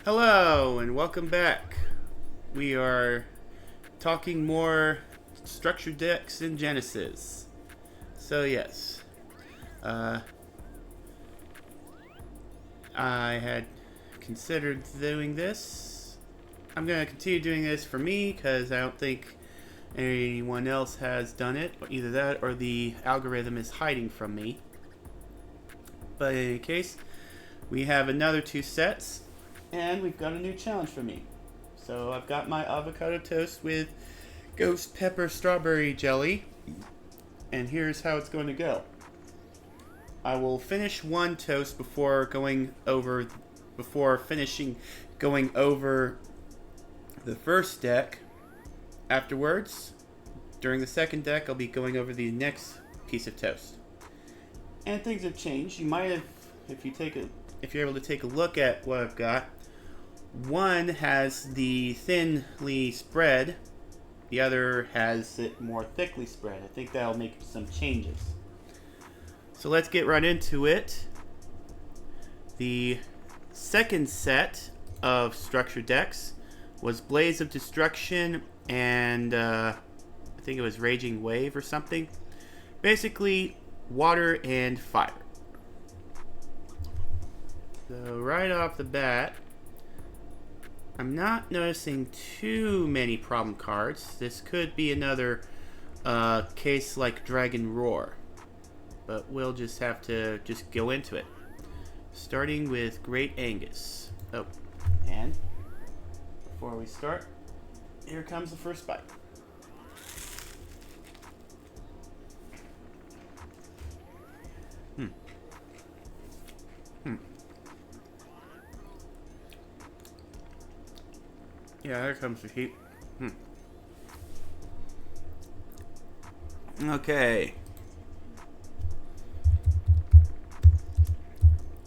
Hello and welcome back. We are talking more structured decks in Genesys. So yes, I had considered doing this. I'm going to continue doing this for me because I don't think anyone else has done it. Either that or the algorithm is hiding from me. But in any case, we have another two sets. And we've got a new challenge for me. So I've got my avocado toast with ghost pepper strawberry jelly. And here's how it's going to go. I will finish one toast before finishing going over the first deck. Afterwards, during the second deck, I'll be going over the next piece of toast. And things have changed. You might have, if you're able to take a look at what I've got, one has the thinly spread, the other has it more thickly spread. I think that'll make some changes. So let's get right into it. The second set of structure decks was Blaze of Destruction and I think it was Raging Wave or something. Basically, water and fire. So right off the bat, I'm not noticing too many problem cards. This could be another case like Dragon Roar. But we'll just have to go into it. Starting with Great Angus. Oh, and before we start, here comes the first bite. Yeah, here comes the heat. Okay.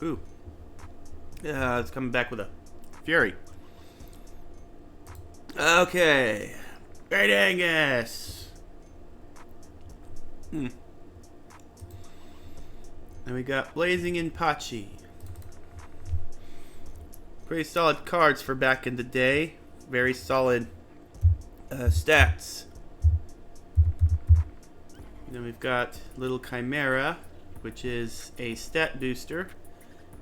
Ooh. It's coming back with a fury. Okay. Great Angus. And we got Blazing Impachi. Pretty solid cards for back in the day. Very solid stats. Then we've got Little Chimera, which is a stat booster,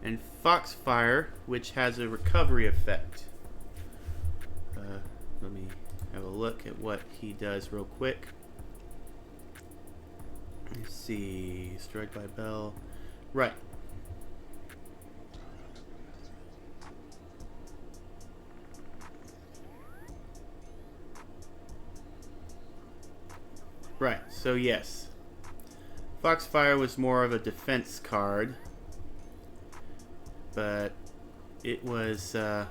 and Foxfire, which has a recovery effect. Let me have a look at what he does real quick. Let's see. Strike by Bell. Right. Right, so yes. Foxfire was more of a defense card. But it was, it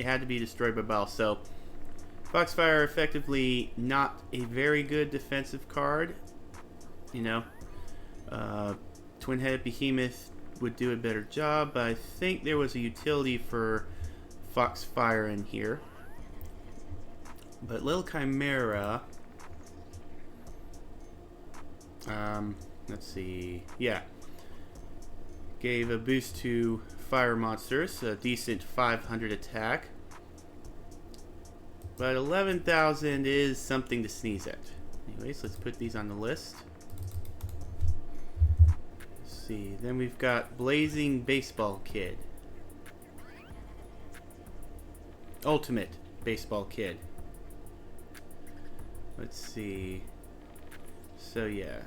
had to be destroyed by Bell. So, Foxfire effectively not a very good defensive card. You know, Twin-Headed Behemoth would do a better job, but I think there was a utility for Foxfire in here. But Little Chimera... let's see. Yeah. Gave a boost to fire monsters, a decent 500 attack. But 11,000 is something to sneeze at. Anyways, let's put these on the list. Let's see. Then we've got Blazing Baseball Kid. Ultimate Baseball Kid. Let's see. So yeah.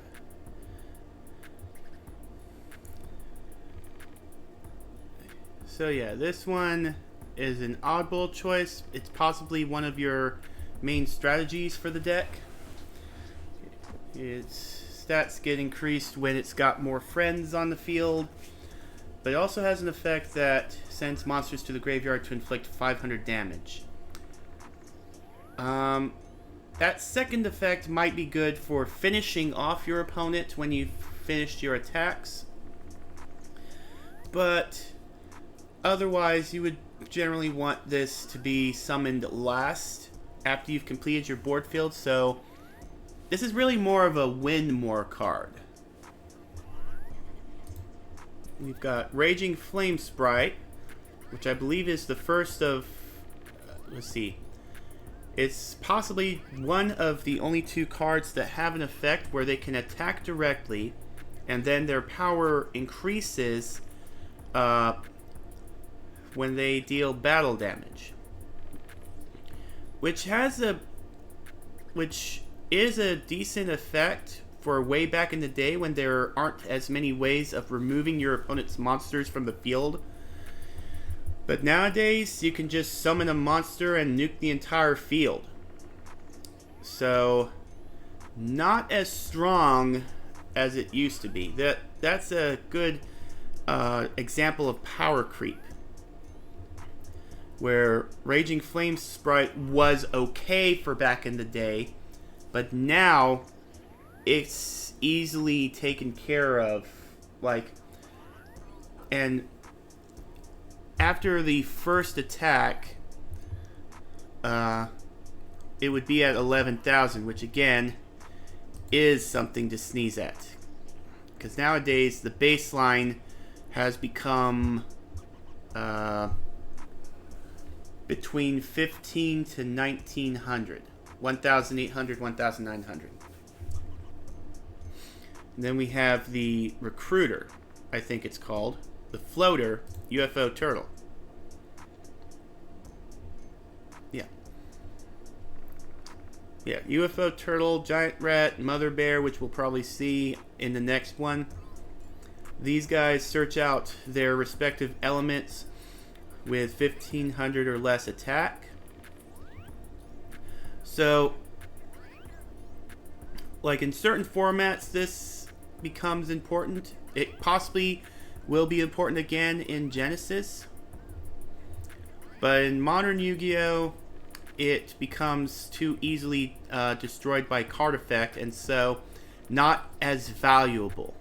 So yeah, this one is an oddball choice. It's possibly one of your main strategies for the deck. Its stats get increased when it's got more friends on the field, but it also has an effect that sends monsters to the graveyard to inflict 500 damage. That second effect might be good for finishing off your opponent when you've finished your attacks, but otherwise you would generally want this to be summoned last after you've completed your board field, so this is really more of a win more card. We've got Raging Flame Sprite, which I believe is the first of, let's see, it's possibly one of the only 2 cards that have an effect where they can attack directly, and then their power increases when they deal battle damage, which is a decent effect for way back in the day when there aren't as many ways of removing your opponent's monsters from the field. But nowadays, you can just summon a monster and nuke the entire field. So, not as strong as it used to be. That's a good example of power creep, where Raging Flame Sprite was okay for back in the day, but now it's easily taken care of. And after the first attack, it would be at 11,000, which again is something to sneeze at. Because nowadays the baseline has become between 15 to 1900, 1,800, 1,900. And then we have the Recruiter, I think it's called, the Floater UFO Turtle. Yeah, UFO Turtle, Giant Rat, Mother Bear, which we'll probably see in the next one. These guys search out their respective elements with 1,500 or less attack. So, like in certain formats, this becomes important. It possibly will be important again in Genesys. But in modern Yu-Gi-Oh!, it becomes too easily destroyed by card effect, and so not as valuable.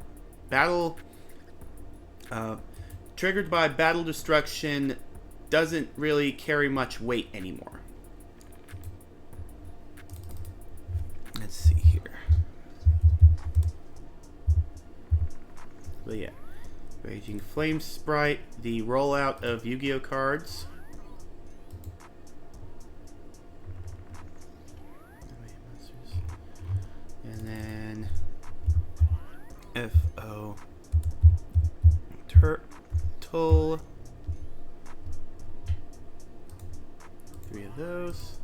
Battle triggered by battle destruction doesn't really carry much weight anymore. Let's see here. But yeah, Raging Flame Sprite, the rollout of Yu-Gi-Oh cards. And then FO Turtle. 3 of those.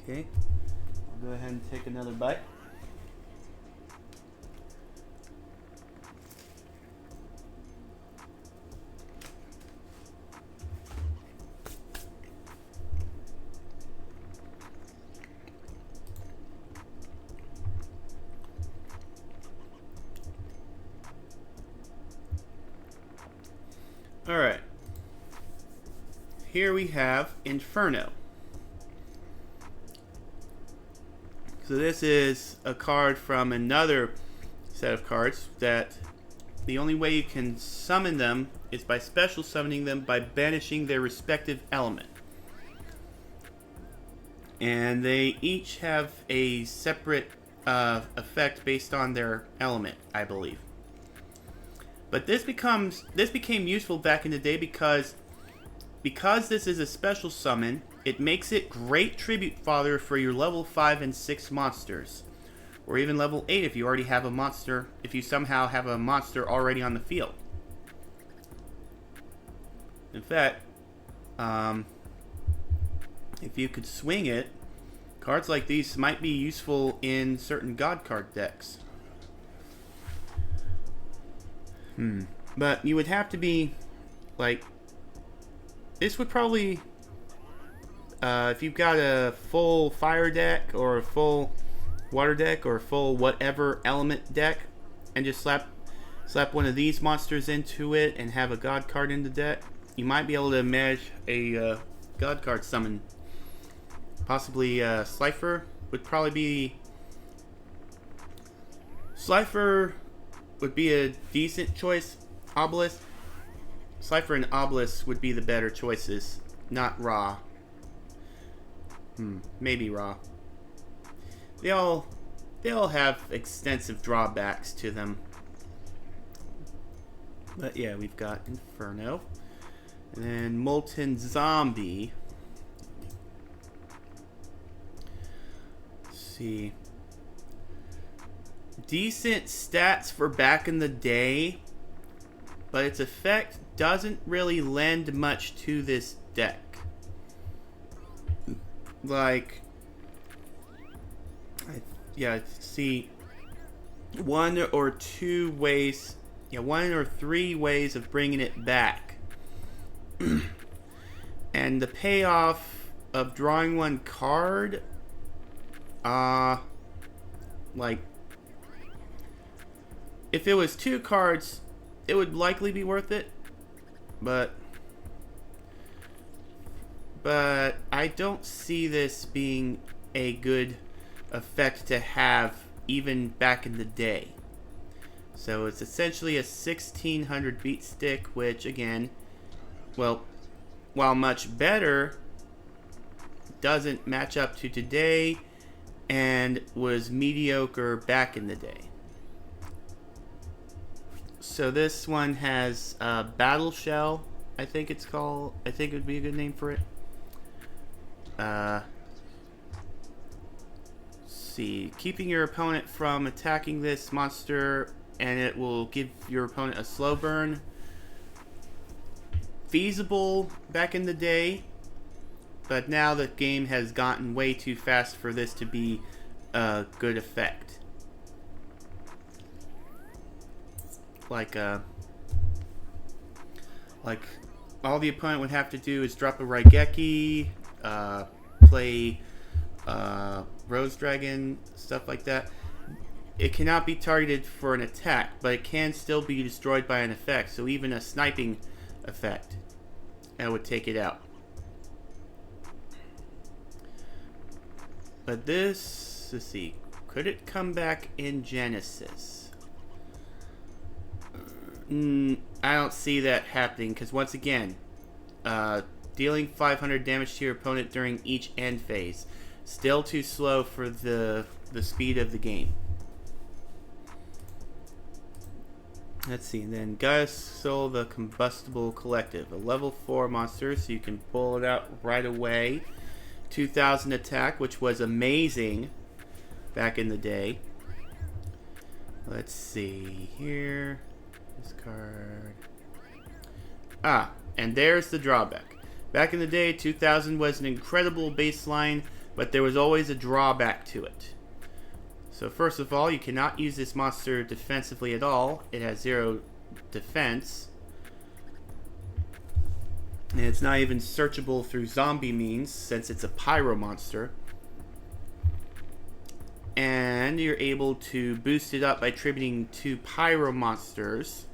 Okay, I'll go ahead and take another bite. Alright, here we have Inferno. So this is a card from another set of cards that the only way you can summon them is by special summoning them by banishing their respective element. And they each have a separate effect based on their element, I believe. But this became useful back in the day because this is a special summon, it makes it great tribute fodder for your level 5 and 6 monsters. Or even level 8 if you already have a monster, if you somehow have a monster already on the field. In fact, if you could swing it, cards like these might be useful in certain God card decks. But you would have to be, like, this would probably, if you've got a full fire deck or a full water deck or a full whatever element deck, and just slap one of these monsters into it and have a God card in the deck, you might be able to manage a God card summon. Possibly Slifer would probably be... Slifer would be a decent choice. Obelisk. Slifer and Obelisk would be the better choices. Not Ra. Maybe Ra. They all have extensive drawbacks to them. But yeah, we've got Inferno. And then Molten Zombie. Let's see. Decent stats for back in the day, but its effect doesn't really lend much to this deck. Like, see, one or three ways of bringing it back. And the payoff of drawing one card, like, if it was 2 cards, it would likely be worth it, but I don't see this being a good effect to have even back in the day. So it's essentially a 1600 beat stick, which again, well, while much better, doesn't match up to today and was mediocre back in the day. So this one has Battle Shell, I think it's called. I think it would be a good name for it. See, keeping your opponent from attacking this monster, and it will give your opponent a slow burn. Feasible back in the day, but now the game has gotten way too fast for this to be a good effect. Like all the opponent would have to do is drop a Raigeki, play Rose Dragon, stuff like that. It cannot be targeted for an attack, but it can still be destroyed by an effect. So even a sniping effect, that would take it out. But this, let's see, could it come back in Genesys? I don't see that happening, because once again, dealing 500 damage to your opponent during each end phase, still too slow for the speed of the game. Let's see, and then Gaius Soul, the Combustible Collective, a level 4 monster, so you can pull it out right away. 2000 attack, which was amazing back in the day. Let's see here. This card. And there's the drawback. Back in the day, 2000 was an incredible baseline, but there was always a drawback to it. So first of all, you cannot use this monster defensively at all. It has 0 defense. And it's not even searchable through zombie means, since it's a pyro monster. And you're able to boost it up by tributing 2 pyro monsters.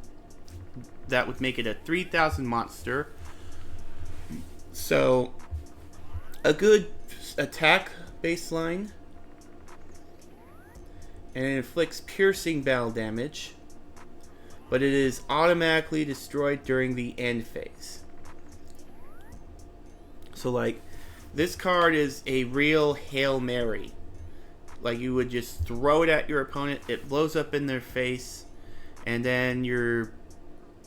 That would make it a 3000 monster. So, a good attack baseline. And it inflicts piercing battle damage. But it is automatically destroyed during the end phase. So, like, this card is a real Hail Mary. Like, you would just throw it at your opponent, it blows up in their face, and then you're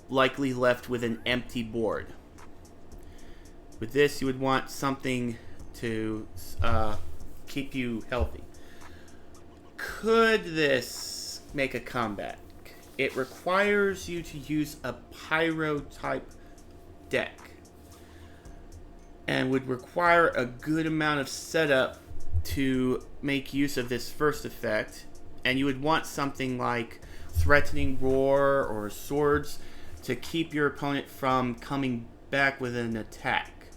likely left with an empty board. With this, you would want something to keep you healthy. Could this make a comeback? It requires you to use a pyro type deck, and would require a good amount of setup to make use of this first effect. And you would want something like Threatening Roar or Swords to keep your opponent from coming back with an attack.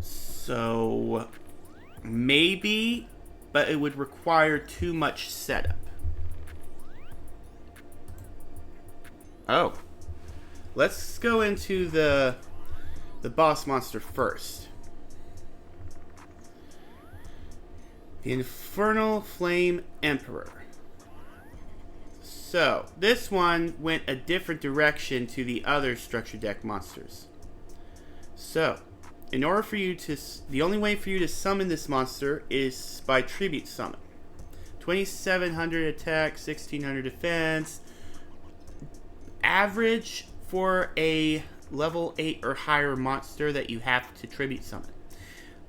So maybe, but it would require too much setup. Oh, let's go into the boss monster first. The Infernal Flame Emperor. So, this one went a different direction to the other structure deck monsters. So, in order for you to, the only way for you to summon this monster is by tribute summon. 2700 attack, 1600 defense, average for a level 8 or higher monster that you have to tribute summon.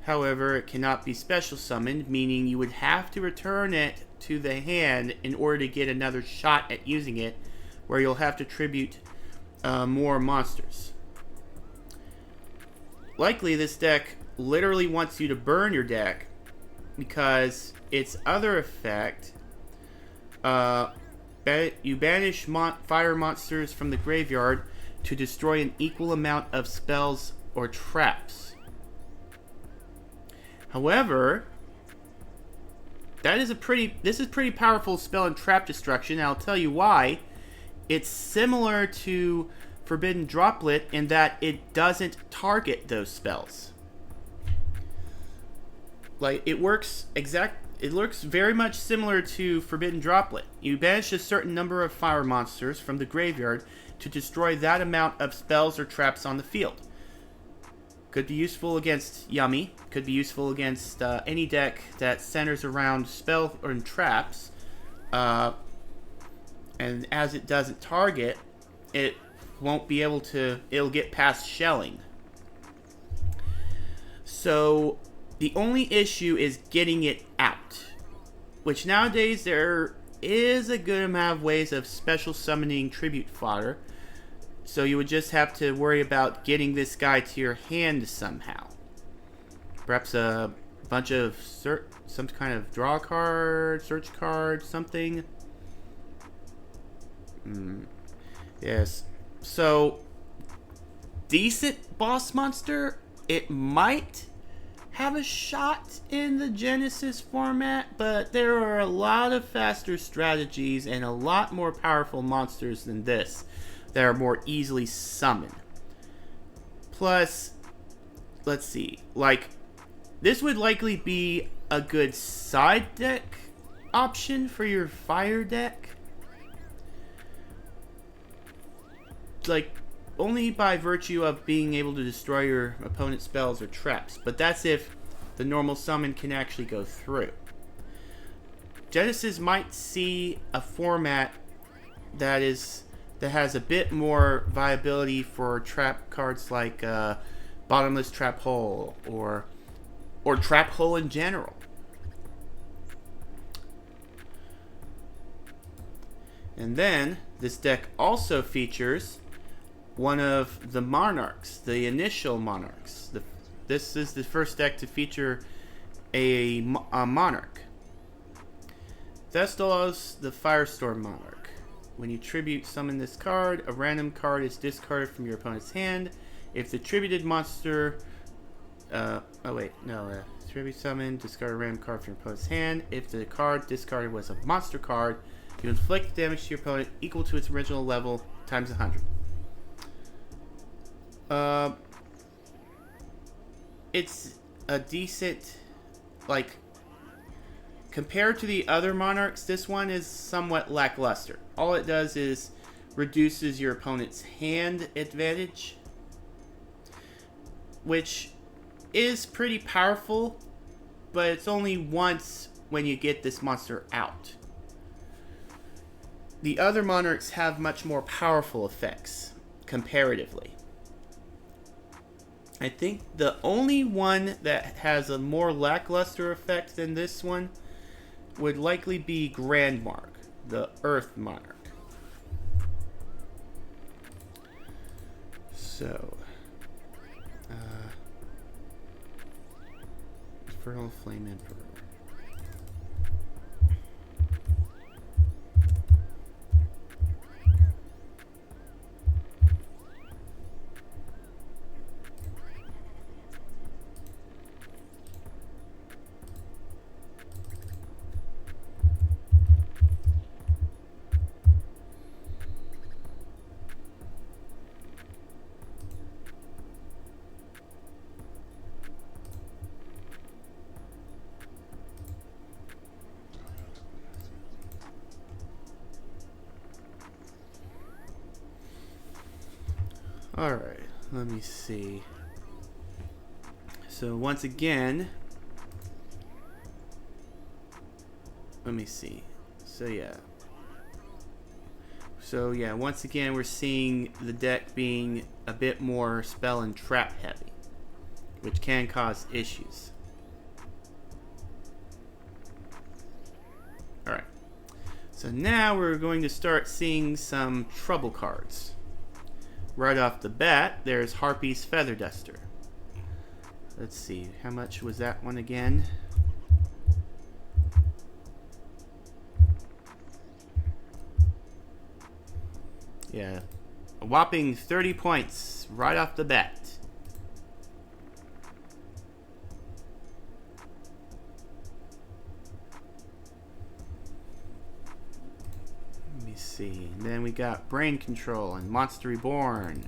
However, it cannot be special summoned, meaning you would have to return it to the hand in order to get another shot at using it, where you'll have to tribute more monsters. Likely this deck literally wants you to burn your deck, because its other effect, you banish fire monsters from the graveyard to destroy an equal amount of spells or traps. However, this is pretty powerful spell and trap destruction, and I'll tell you why. It's similar to Forbidden Droplet in that it doesn't target those spells. Like, it works very much similar to Forbidden Droplet. You banish a certain number of fire monsters from the graveyard to destroy that amount of spells or traps on the field. Could be useful against Yummy. Could be useful against any deck that centers around spell or traps. And as it doesn't target, it won't be able to... It'll get past shelling. So the only issue is getting it out. Which nowadays there is a good amount of ways of special summoning tribute fodder. So you would just have to worry about getting this guy to your hand somehow. Perhaps a bunch of some kind of draw card, search card, something. Yes. So, decent boss monster. It might have a shot in the Genesys format, but there are a lot of faster strategies and a lot more powerful monsters than this that are more easily summoned. Plus, let's see, like, this would likely be a good side deck option for your fire deck. Like, only by virtue of being able to destroy your opponent's spells or traps. But that's if the normal summon can actually go through. Genesys might see a format that has a bit more viability for trap cards like Bottomless Trap Hole or Trap Hole in general. And then this deck also features one of the monarchs, the initial monarchs. This is the first deck to feature a monarch. Thestalos, the Firestorm Monarch. When you tribute summon this card, a random card is discarded from your opponent's hand. If the tributed monster... tribute summon, discard a random card from your opponent's hand. If the card discarded was a monster card, you inflict damage to your opponent equal to its original level times 100. It's a decent, like, compared to the other monarchs, this one is somewhat lackluster. All it does is reduces your opponent's hand advantage, which is pretty powerful, but it's only once when you get this monster out. The other monarchs have much more powerful effects, comparatively. I think the only one that has a more lackluster effect than this one would likely be Grandmark, the Earth Monarch. So, Infernal Flame Emperor. Alright, let me see. So once again, let me see. So yeah. So yeah, once again we're seeing the deck being a bit more spell and trap heavy, which can cause issues. Alright, so now we're going to start seeing some trouble cards. Right off the bat, there's Harpy's Feather Duster. Let's see, how much was that one again? Yeah, a whopping 30 points right off the bat. Let me see. And then we got Brain Control and Monster Reborn.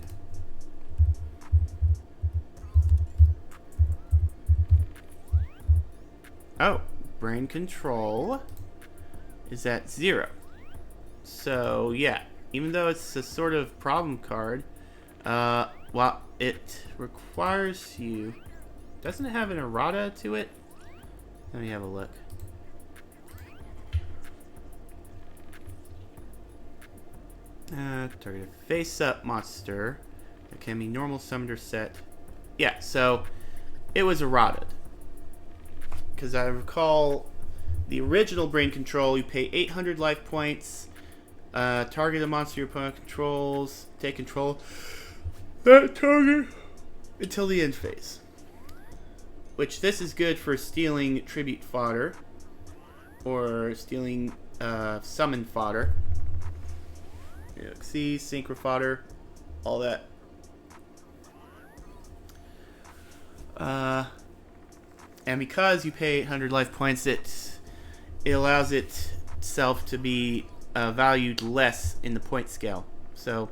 Oh, Brain Control is at 0. So, yeah. Even though it's a sort of problem card, well, it requires you... Doesn't it have an errata to it? Let me have a look. Target a face-up monster. It can be normal summoned or set. Yeah, so it was errated. Because I recall the original Brain Control, you pay 800 life points... target a monster your opponent controls. Take control that target until the end phase. Which this is good for stealing tribute fodder or stealing summon fodder. See, synchro fodder, all that. And because you pay 800 life points, it allows itself to be valued less in the point scale. So,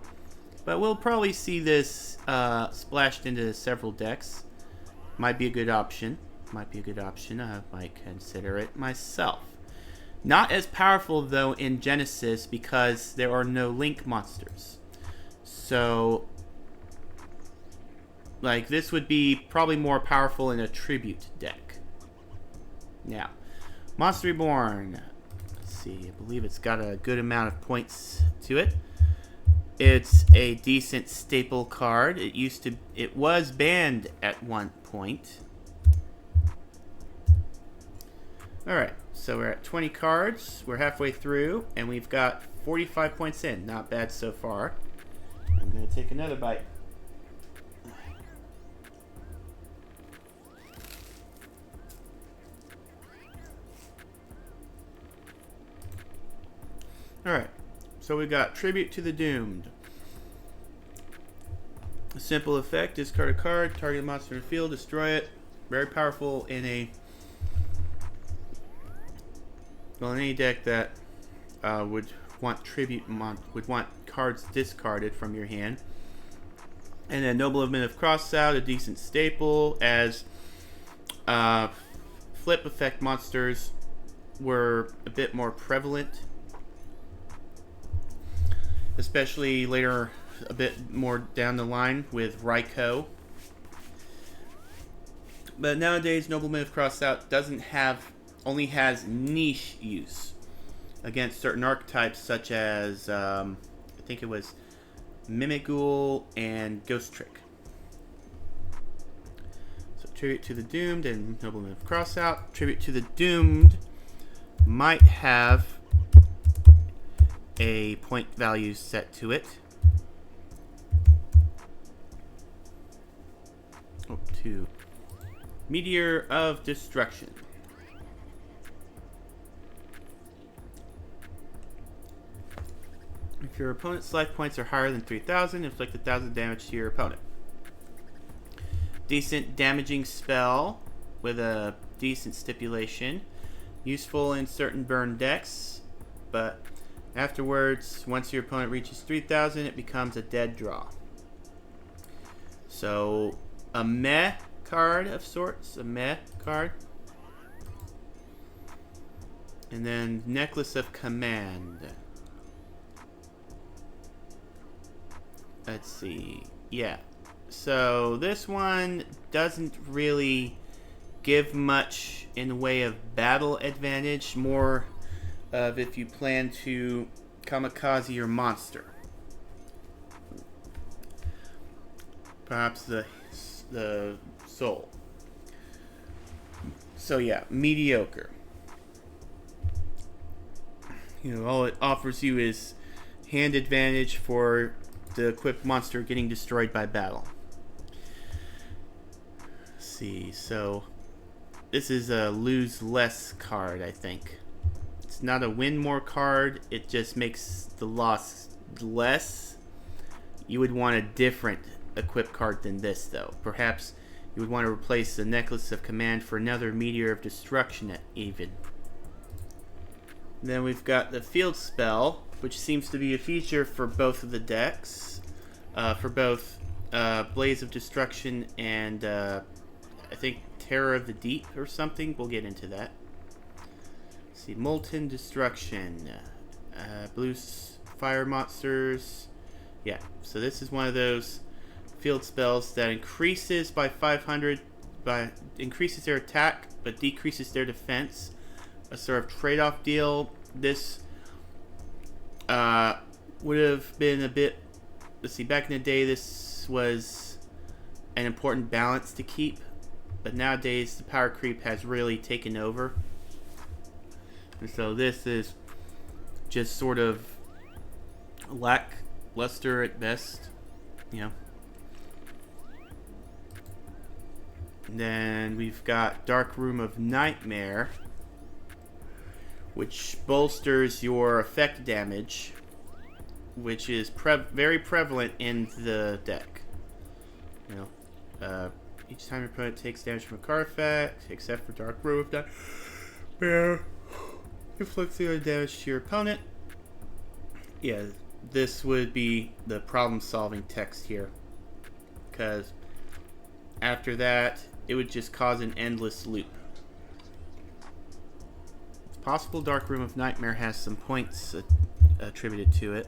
but we'll probably see this splashed into several decks. Might be a good option. Might be a good option. I might consider it myself. Not as powerful though in Genesys because there are no link monsters. So, like this would be probably more powerful in a tribute deck. Now, Monster Reborn. See, I believe it's got a good amount of points to it. It's a decent staple card. It was banned at one point. Alright, so we're at 20 cards. We're halfway through, and we've got 45 points in. Not bad so far. I'm going to take another bite. Alright, so we got Tribute to the Doomed. A simple effect, discard a card, target a monster in the field, destroy it. Very powerful in any deck that would want cards discarded from your hand. And then Nobleman of Crossout, a decent staple, as flip effect monsters were a bit more prevalent. Especially later, a bit more down the line with Raikou. But nowadays, Nobleman of Crossout only has niche use against certain archetypes such as, I think it was Mimighoul and Ghost Trick. So Tribute to the Doomed and Nobleman of Crossout. Tribute to the Doomed might have a point value set to it. To Meteor of Destruction. If your opponent's life points are higher than 3,000, inflict 1,000 damage to your opponent. Decent damaging spell with a decent stipulation. Useful in certain burn decks, but afterwards, once your opponent reaches 3,000, it becomes a dead draw. So, a meh card of sorts. A meh card. And then Necklace of Command. Let's see. Yeah. So, this one doesn't really give much in the way of battle advantage. More of if you plan to kamikaze your monster. Perhaps the soul. So yeah, mediocre. You know, all it offers you is hand advantage for the equipped monster getting destroyed by battle. Let's see, so this is a lose less card, I think. It's not a win more card, it just makes the loss less. You would want a different equipped card than this, though. Perhaps you would want to replace the Necklace of Command for another Meteor of Destruction even. Then we've got the Field Spell, which seems to be a feature for both of the decks. For both Blaze of Destruction and I think Terror of the Deep or something. We'll get into that. Let's see, Molten Destruction. Blue Fire Monsters. Yeah, so this is one of those field spells that increases by 500, increases their attack, but decreases their defense. A sort of trade-off deal. This would have been a bit, let's see, back in the day this was an important balance to keep, but nowadays the power creep has really taken over. And so this is just sort of lackluster at best, you know. And then we've got Dark Room of Nightmare, which bolsters your effect damage, which is very prevalent in the deck. You know, each time your opponent takes damage from a card effect, except for Dark Room of Nightmare, inflicts the other damage to your opponent. Yeah, this would be the problem-solving text here, because after that, it would just cause an endless loop. It's possible Dark Room of Nightmare has some points attributed to it.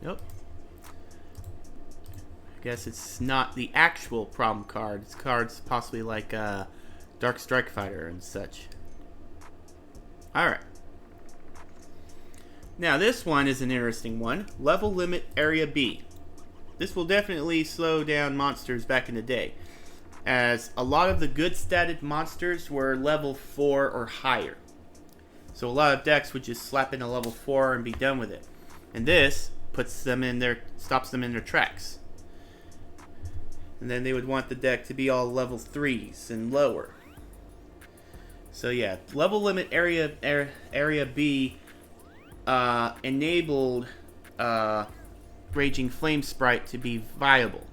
Nope. I guess it's not the actual problem card. It's cards possibly like Dark Strike Fighter and such. Alright. Now this one is an interesting one. Level Limit Area B. This will definitely slow down monsters back in the day, as a lot of the good statted monsters were level 4 or higher. So a lot of decks would just slap in a level 4 and be done with it. And this puts them in their, stops them in their tracks. And then they would want the deck to be all level 3s and lower. So yeah, Level Limit Area B enabled Raging Flame Sprite to be viable.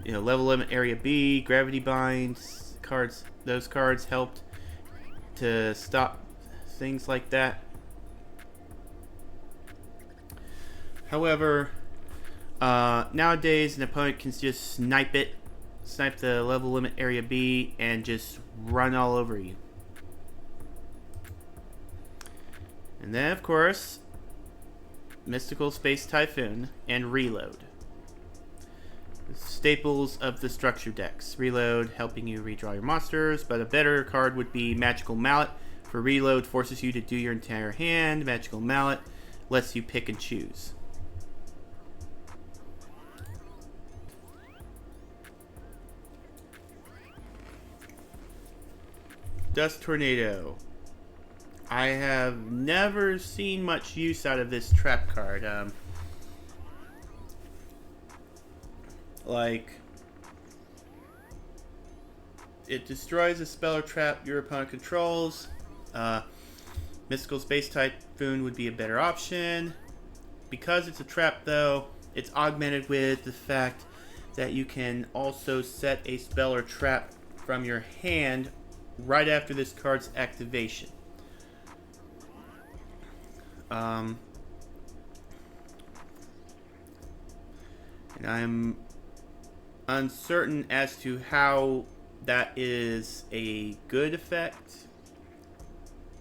You know, Level Limit Area B, Gravity Binds cards. Those cards helped to stop things like that. However, nowadays an opponent can just snipe the Level Limit Area B, and just run all over you. And then, of course, Mystical Space Typhoon and Reload. Staples of the structure decks. Reload helping you redraw your monsters, but a better card would be Magical Mallet. For Reload, forces you to do your entire hand. Magical Mallet lets you pick and choose. Dust Tornado. I have never seen much use out of this trap card. Like, it destroys a spell or trap your opponent controls. Mystical Space Typhoon would be a better option. Because it's a trap, though, it's augmented with the fact that you can also set a spell or trap from your hand right after this card's activation. And I'm uncertain as to how that is a good effect.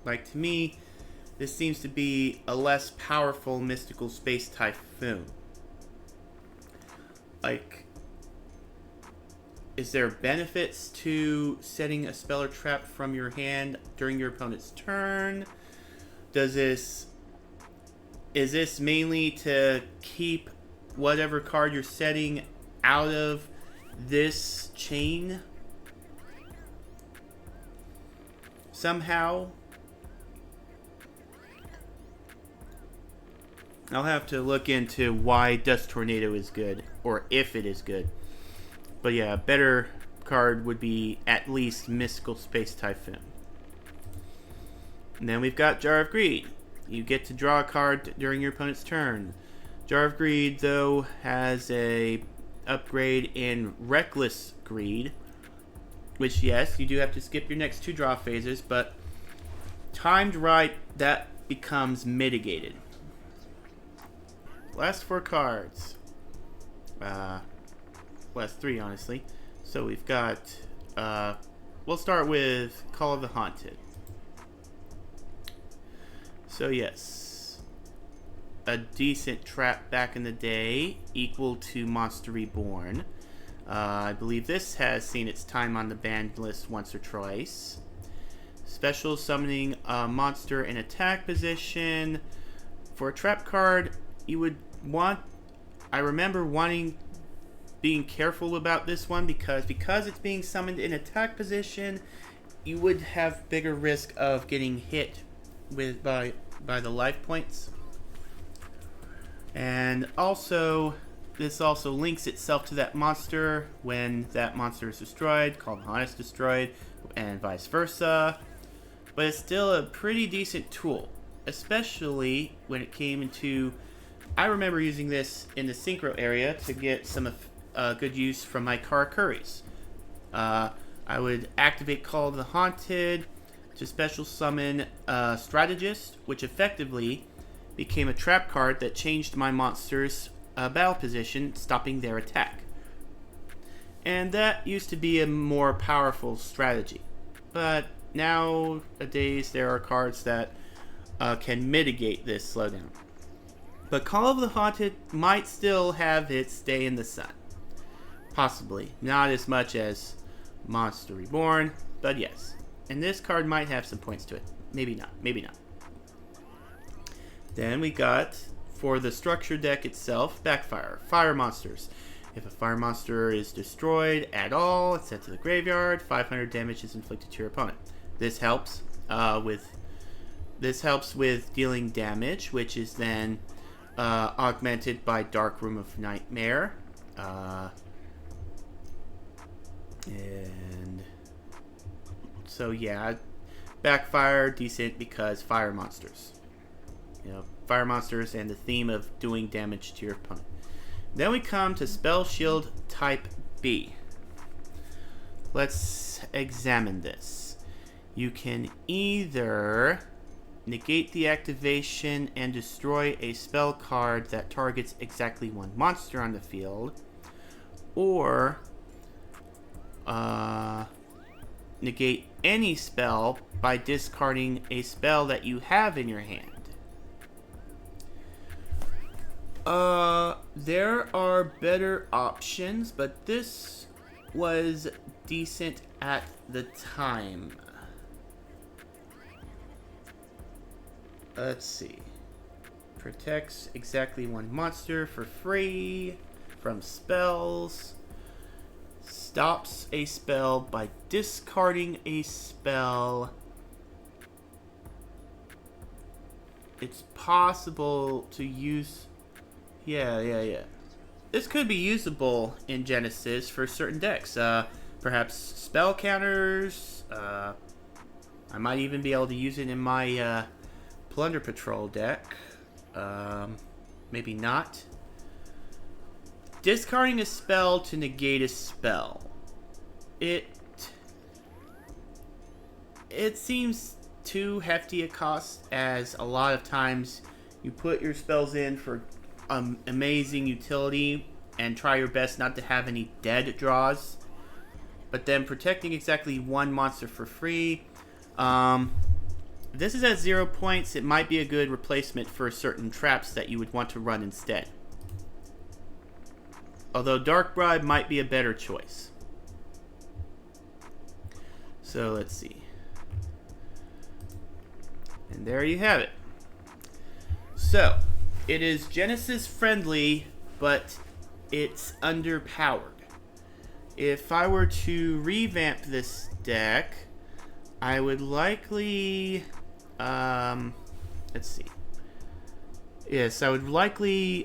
Like, to me, this seems to be a less powerful Mystical Space Typhoon. Like, is there benefits to setting a spell or trap from your hand during your opponent's turn? Is this mainly to keep whatever card you're setting out of this chain somehow? I'll have to look into why Dust Tornado is good, or if it is good. But yeah, a better card would be at least Mystical Space Typhoon. And then we've got Jar of Greed. You get to draw a card during your opponent's turn. Jar of Greed, though, has a upgrade in Reckless Greed, which, yes, you do have to skip your next 2 draw phases, but timed right, that becomes mitigated. Last 4 cards. Last 3, honestly. So we've got, we'll start with Call of the Haunted. So yes, a decent trap back in the day, equal to Monster Reborn. I believe this has seen its time on the banned list once or twice. Special summoning a monster in attack position. For a trap card, you would want, I remember being careful about this one because it's being summoned in attack position, you would have bigger risk of getting hit by the life points. And also, this also links itself to that monster when that monster is destroyed, Call of the Haunted is destroyed, and vice versa. But it's still a pretty decent tool, especially when it came into, I remember using this in the Synchro area to get some good use from my Karakuris. I would activate Call of the Haunted to special summon Strategist, which effectively became a trap card that changed my monster's battle position, stopping their attack. And that used to be a more powerful strategy. But nowadays there are cards that can mitigate this slowdown. But Call of the Haunted might still have its day in the sun. Possibly. Not as much as Monster Reborn, but yes. And this card might have some points to it. Maybe not. Maybe not. Then we got, for the structure deck itself, Backfire. Fire monsters. If a fire monster is destroyed at all, it's sent to the graveyard. 500 damage is inflicted to your opponent. This helps with dealing damage, which is then augmented by Dark Room of Nightmare. And so yeah, Backfire, decent because fire monsters. You know, fire monsters and the theme of doing damage to your opponent. Then we come to Spell Shield Type B. Let's examine this. You can either negate the activation and destroy a spell card that targets exactly 1 monster on the field, or negate any spell by discarding a spell that you have in your hand. There are better options, but this was decent at the time. Let's see. Protects exactly 1 monster for free from spells. Stops a spell by discarding a spell. It's possible to use... Yeah. This could be usable in Genesys for certain decks. Perhaps spell counters. I might even be able to use it in my Plunder Patrol deck. Maybe not. Discarding a spell to negate a spell. It seems too hefty a cost, as a lot of times you put your spells in for amazing utility and try your best not to have any dead draws, but then protecting exactly 1 monster for free. This is at 0 points. It might be a good replacement for certain traps that you would want to run instead. Although Dark Bribe might be a better choice. So let's see. And there you have it. So, it is Genesys friendly, but it's underpowered. If I were to revamp this deck, I would likely, let's see. Yes, I would likely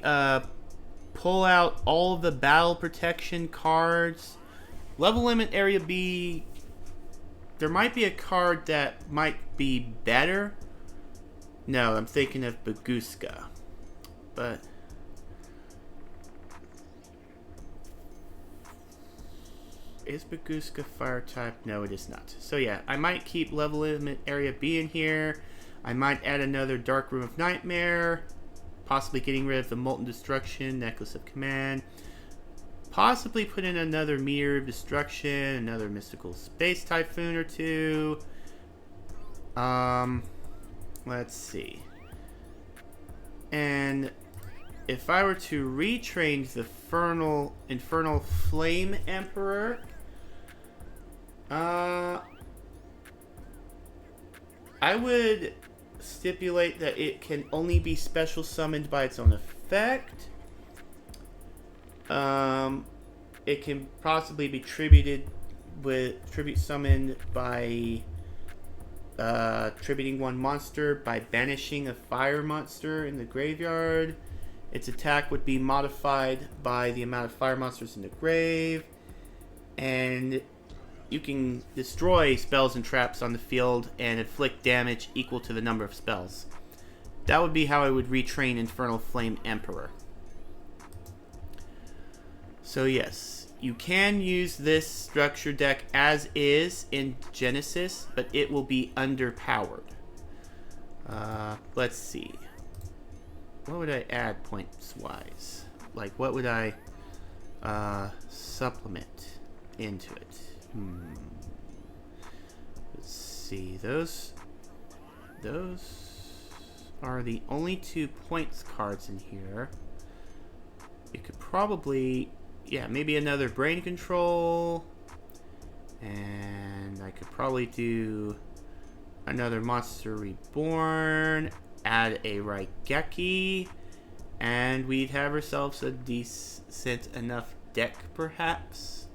pull out all of the battle protection cards. Level limit area B, there might be a card that might be better. No, I'm thinking of Baguska. But is Baguska fire type? No, it is not. So yeah, I might keep level limit area B in here. I might add another Dark Room of Nightmare. Possibly getting rid of the Molten Destruction, Necklace of Command. Possibly put in another Meteor of Destruction, another Mystical Space Typhoon or two. Let's see. And if I were to retrain the Infernal Flame Emperor, I would stipulate that it can only be special summoned by its own effect. It can possibly be tribute summoned by tributing one monster by banishing a fire monster in the graveyard. Its attack would be modified by the amount of fire monsters in the grave, and you can destroy spells and traps on the field and inflict damage equal to the number of spells. That would be how I would retrain Infernal Flame Emperor. So yes, you can use this structure deck as is in Genesys, but it will be underpowered. Let's see. What would I add points-wise? Like, what would I supplement into it? Let's see. Those are the only 2 points cards in here. You could probably, yeah, maybe another Brain Control. And I could probably do another Monster Reborn. Add a Raigeki. And we'd have ourselves a decent enough deck, perhaps.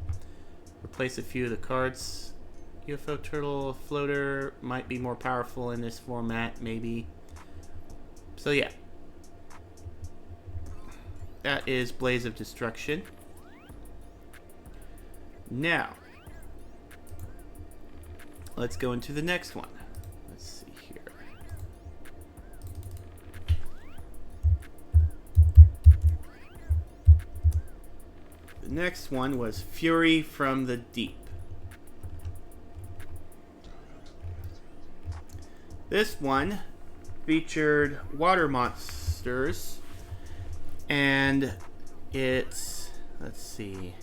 Replace a few of the cards. UFO Turtle Floater might be more powerful in this format, maybe. So yeah. That is Blaze of Destruction. Now, let's go into the next one. Let's see here. The next one was Fury from the Deep. This one featured water monsters, and it's, let's see,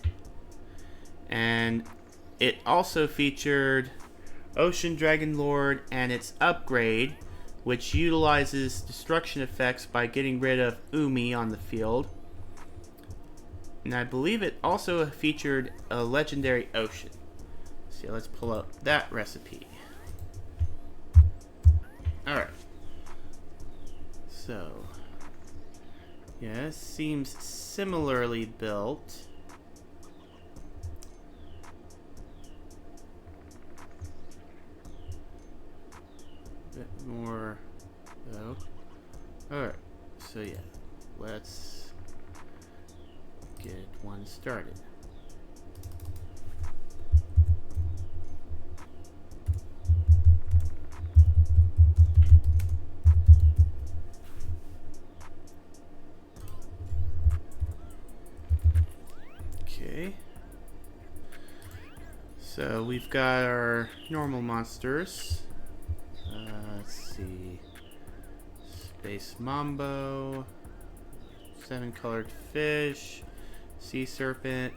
and it also featured Ocean Dragon Lord and its upgrade, which utilizes destruction effects by getting rid of Umi on the field. And I believe it also featured a legendary ocean. So let's pull up that recipe. Alright. So, yeah, this seems similarly built. A bit more, though. Alright, so yeah, let's get one started. Okay. So we've got our normal monsters. Let's see. Space Mambo. 7-colored fish. Sea Serpent.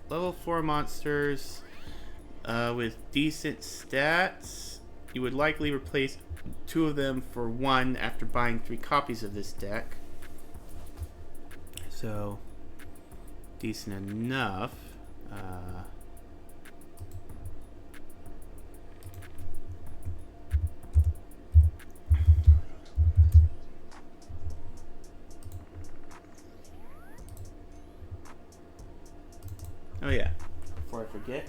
Level 4 monsters with decent stats. You would likely replace 2 of them for 1 after buying 3 copies of this deck. So, decent enough. forget.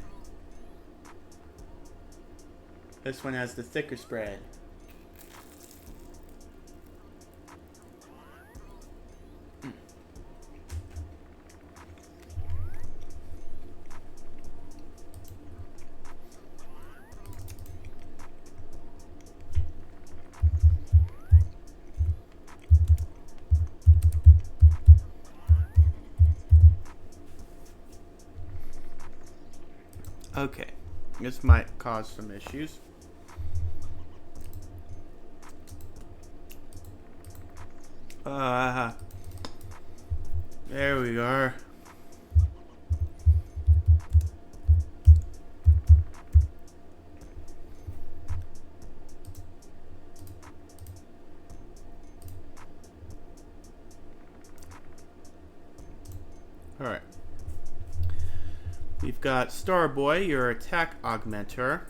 This one has the thicker spread. Okay, this might cause some issues. There we are. Alright. We've got Starboy, your attack augmenter.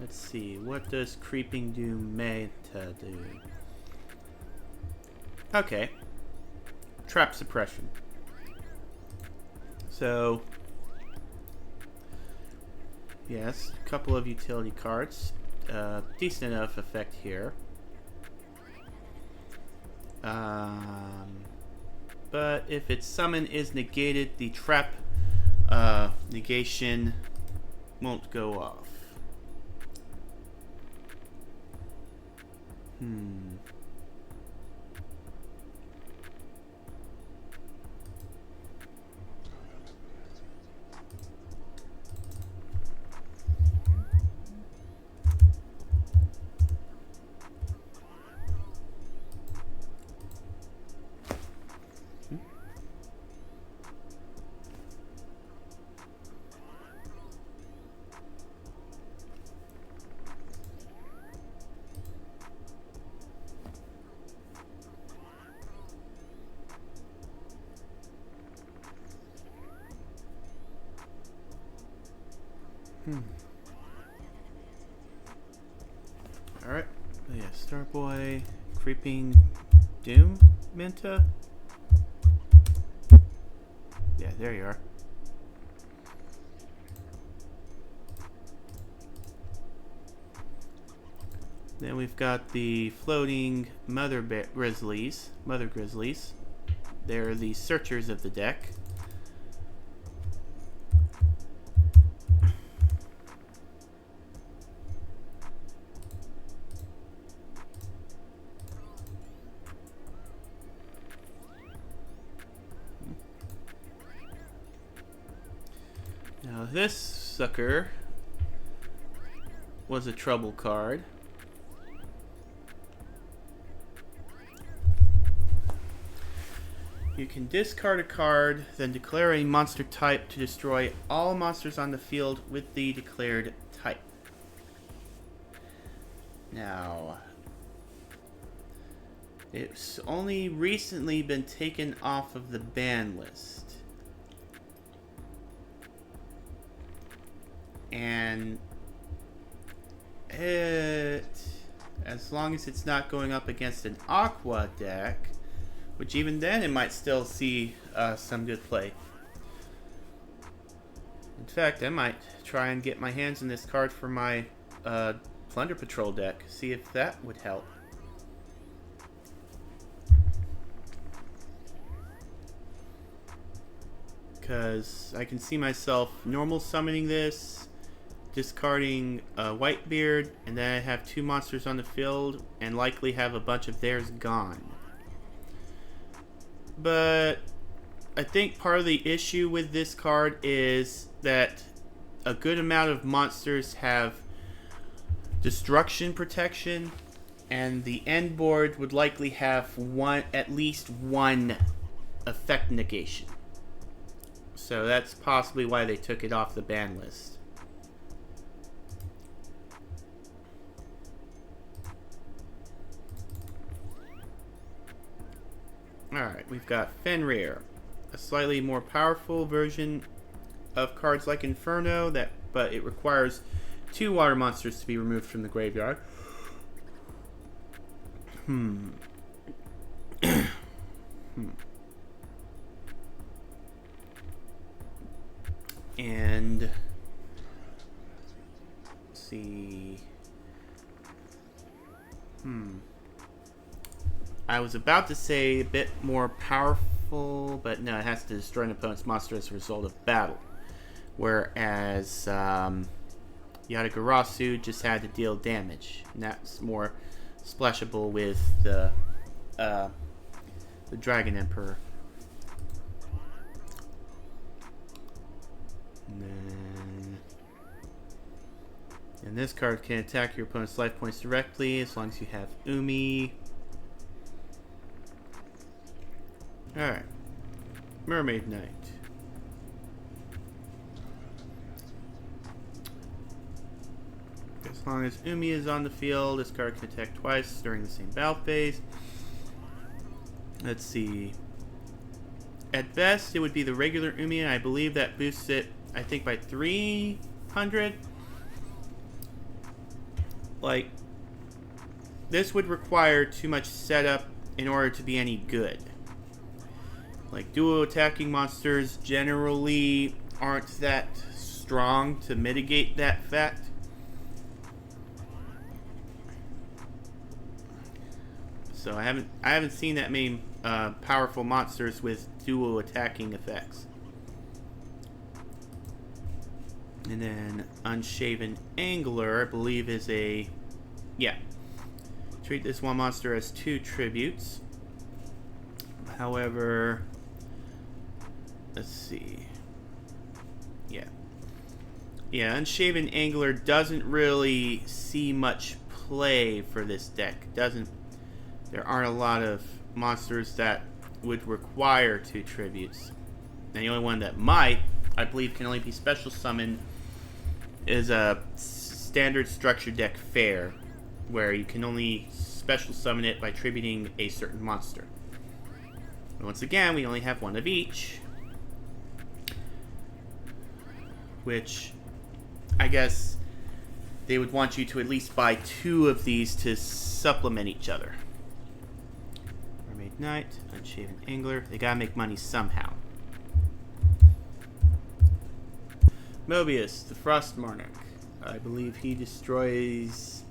Let's see, what does Creeping Doom Manta do? Okay. Trap suppression. So, yes, a couple of utility cards. Decent enough effect here. But if its summon is negated, the trap negation won't go off. Alright. Oh, yeah, Starboy, Creeping Doom Manta. Yeah, there you are. Then we've got the floating Mother Grizzlies. They're the searchers of the deck. Now this sucker was a trouble card. You can discard a card, then declare a monster type to destroy all monsters on the field with the declared type. Now, it's only recently been taken off of the ban list. And as long as it's not going up against an Aqua deck, which even then it might still see some good play. In fact, I might try and get my hands on this card for my Plunder Patrol deck, see if that would help. Because I can see myself normal summoning this, discarding Whitebeard, and then I have 2 monsters on the field and likely have a bunch of theirs gone. But I think part of the issue with this card is that a good amount of monsters have destruction protection, and the end board would likely have at least one effect negation. So that's possibly why they took it off the ban list. Alright, we've got Fenrir, a slightly more powerful version of cards like Inferno, but it requires 2 water monsters to be removed from the graveyard. And see. I was about to say a bit more powerful, but no, it has to destroy an opponent's monster as a result of battle. Whereas Yatagarasu just had to deal damage, and that's more splashable with the Dragon Emperor. And this card can attack your opponent's life points directly as long as you have Umi. Alright. Mermaid Knight. As long as Umi is on the field, this card can attack twice during the same battle phase. Let's see. At best, it would be the regular Umi, and I believe that boosts it, I think, by 300. Like, this would require too much setup in order to be any good. Like, duo attacking monsters generally aren't that strong to mitigate that fact. So I haven't seen that many powerful monsters with duo attacking effects. And then Unshaven Angler, I believe, is a... Yeah. Treat this one monster as 2 tributes. However... Let's see. Yeah. Yeah, Unshaven Angler doesn't really see much play for this deck. There aren't a lot of monsters that would require 2 tributes. And the only one that might, I believe, can only be special summoned is a standard structure deck Fair, where you can only special summon it by tributing a certain monster. And once again, we only have 1 of each, which I guess they would want you to at least buy 2 of these to supplement each other. Mermaid Knight, Unshaven Angler, they gotta make money somehow. Mobius, the Frost Monarch. I believe he destroys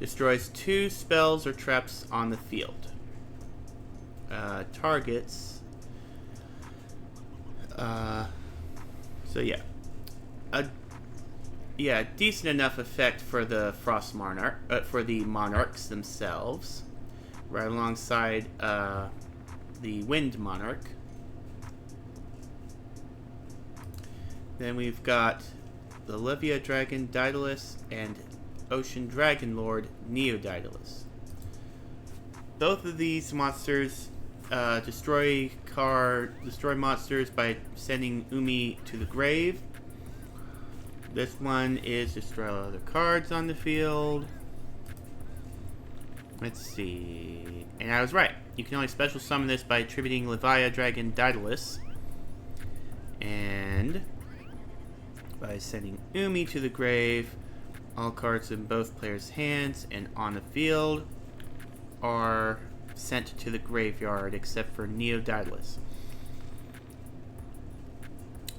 destroys 2 spells or traps on the field. Targets. So yeah. Decent enough effect for the Frost Monarch, for the Monarchs themselves, right alongside the Wind Monarch. Then we've got the Levia Dragon Daedalus and Ocean Dragon Lord Neo-Daedalus. Both of these monsters destroy monsters by sending Umi to the grave. This one is destroy all other cards on the field. Let's see. And I was right. You can only special summon this by attributing Levia Dragon Daedalus. And by sending Umi to the grave, all cards in both players' hands and on the field are sent to the graveyard, except for Neo-Daedalus.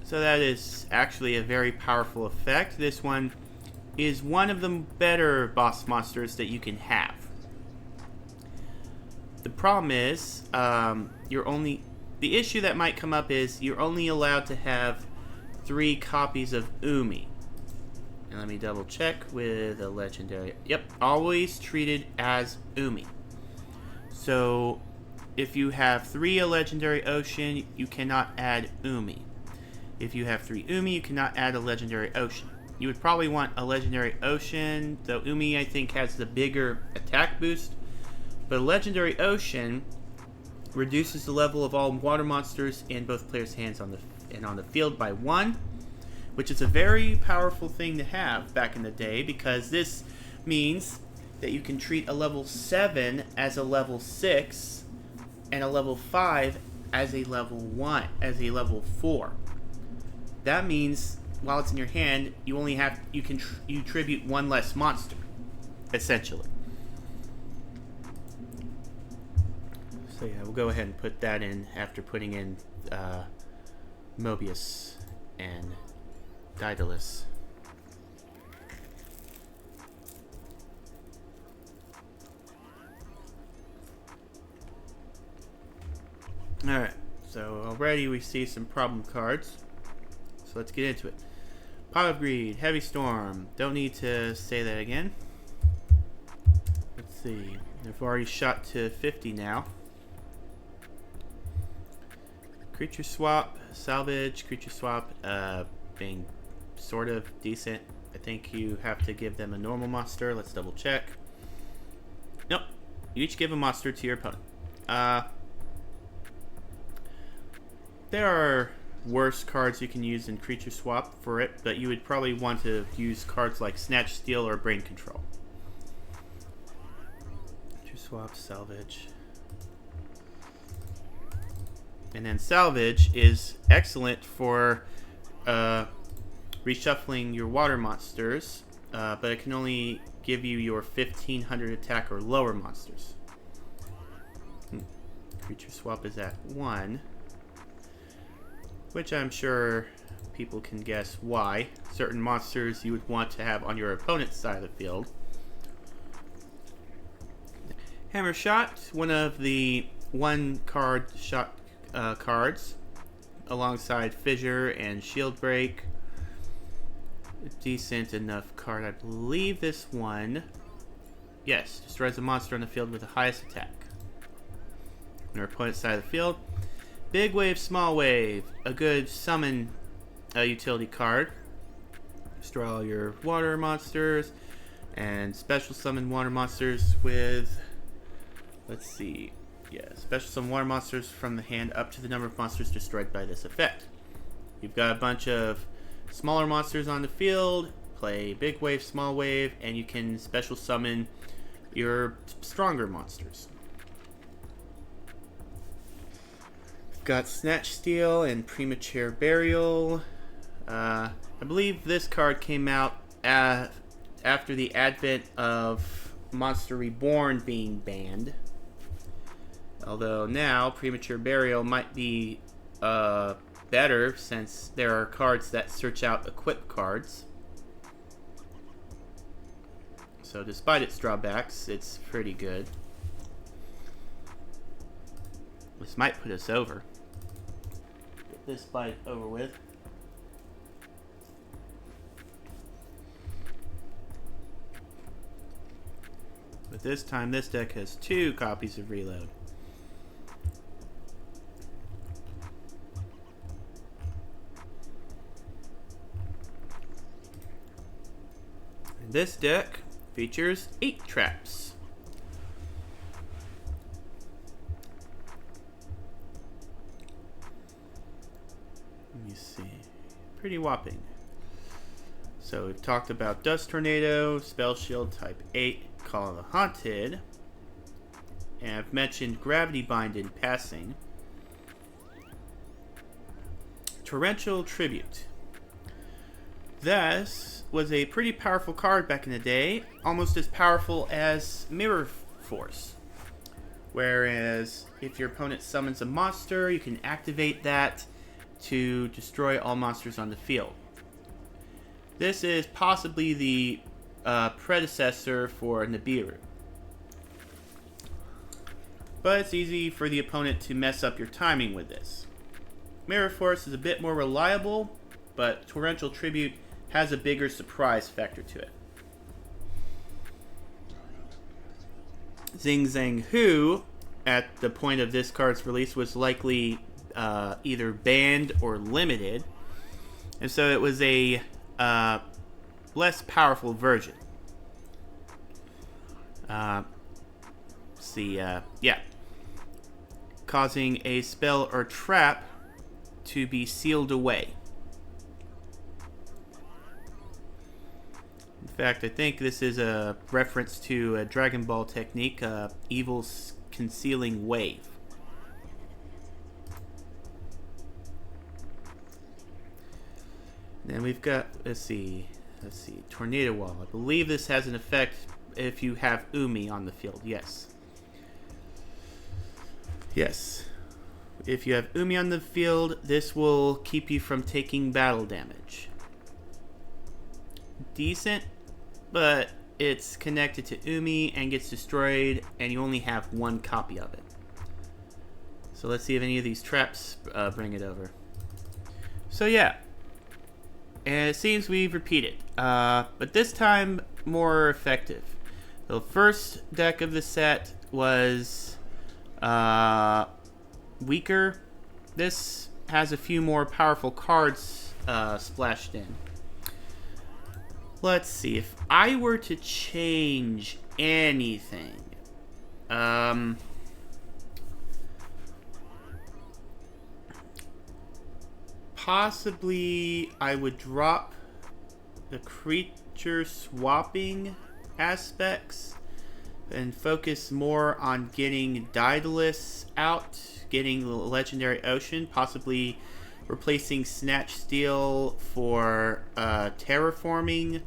So that is actually a very powerful effect. This one is one of the better boss monsters that you can have. The problem is, the issue that might come up is you're only allowed to have 3 copies of Umi. And let me double check with a legendary. Yep, always treated as Umi. So if you have 3 a legendary ocean, you cannot add Umi. If you have 3 Umi, you cannot add a legendary ocean. You would probably want a legendary ocean, though Umi I think has the bigger attack boost. But a legendary ocean reduces the level of all water monsters in both players' hands on the field by 1, which is a very powerful thing to have back in the day, because this means that you can treat a level 7 as a level 6 and a level 5 as a level 1, as a level 4. That means while it's in your hand, you tribute 1 less monster, essentially. So yeah, we'll go ahead and put that in after putting in Mobius and Daedalus. Alright, so already we see some problem cards. So let's get into it. Pot of Greed, Heavy Storm. Don't need to say that again. Let's see. I've already shot to 50 now. Creature swap, salvage, creature swap, being sort of decent. I think you have to give them a normal monster. Let's double check. Nope. You each give a monster to your opponent. There are worse cards you can use in creature swap for it, but you would probably want to use cards like Snatch Steal or Brain Control. Creature swap, salvage. And then salvage is excellent for reshuffling your water monsters, but it can only give you your 1500 attack or lower monsters. Creature swap is at 1. Which I'm sure people can guess why. Certain monsters you would want to have on your opponent's side of the field. Hammer Shot, one of the one-card shot cards, alongside Fissure and Shield Break. A decent enough card. I believe this one, yes, destroys a monster on the field with the highest attack. On your opponent's side of the field. Big Wave, Small Wave, a good summon utility card. Destroy all your water monsters and special summon water monsters with, let's see, yeah, special summon water monsters from the hand up to the number of monsters destroyed by this effect. You've got a bunch of smaller monsters on the field, play Big Wave, Small Wave, and you can special summon your stronger monsters. Got Snatch Steal and Premature Burial. I believe this card came out after the advent of Monster Reborn being banned. Although now Premature Burial might be better since there are cards that search out equip cards. So despite its drawbacks, it's pretty good. This might put us over. Get this fight over with. But this time, this deck has 2 copies of Reload. And this deck features 8 traps. Let me see. Pretty whopping. So we've talked about Dust Tornado, Spell Shield type 8, Call of the Haunted, and I've mentioned Gravity Bind in passing. Torrential Tribute. This was a pretty powerful card back in the day, almost as powerful as Mirror Force. Whereas if your opponent summons a monster, you can activate that to destroy all monsters on the field. This is possibly the predecessor for Nibiru. But it's easy for the opponent to mess up your timing with this. Mirror Force is a bit more reliable, but Torrential Tribute has a bigger surprise factor to it. Zing Zang Hu, at the point of this card's release, was likely either banned or limited, and so it was a less powerful version. Causing a spell or trap to be sealed away. In fact, I think this is a reference to a Dragon Ball technique, Evil's Concealing Wave. Then we've got, let's see, Tornado Wall. I believe this has an effect if you have Umi on the field. Yes. If you have Umi on the field, this will keep you from taking battle damage. decent, but it's connected to Umi and gets destroyed, and you only have one copy of it. So let's see if any of these traps bring it over. So yeah, and it seems we've repeated, but this time more effective. The first deck of the set was weaker. This has a few more powerful cards splashed in. Let's see, if I were to change anything, possibly I would drop the creature swapping aspects and focus more on getting Daedalus out, getting the Legendary Ocean, possibly replacing Snatch Steel for terraforming.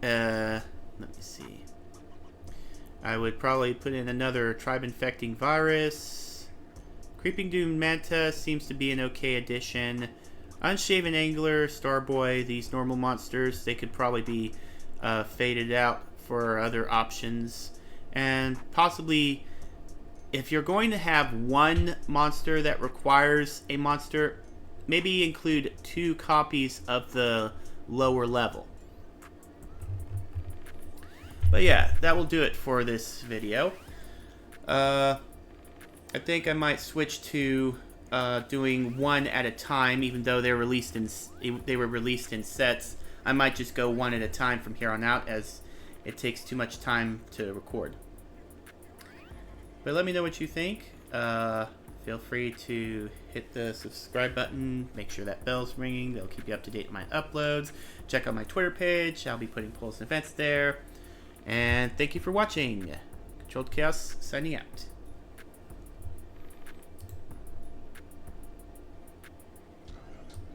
Let me see. I would probably put in another Tribe Infecting Virus. Creeping Doom Manta seems to be an okay addition. Unshaven Angler, Starboy, these normal monsters, they could probably be faded out for other options. And possibly, if you're going to have one monster that requires a monster, maybe include 2 copies of the lower level. But yeah, that will do it for this video. I think I might switch to doing one at a time, even though they were released in sets. I might just go one at a time from here on out, as it takes too much time to record. But let me know what you think. Feel free to hit the subscribe button. Make sure that bell's ringing. They'll keep you up to date with my uploads. Check out my Twitter page. I'll be putting polls and events there. And thank you for watching. Controlled Chaos signing out.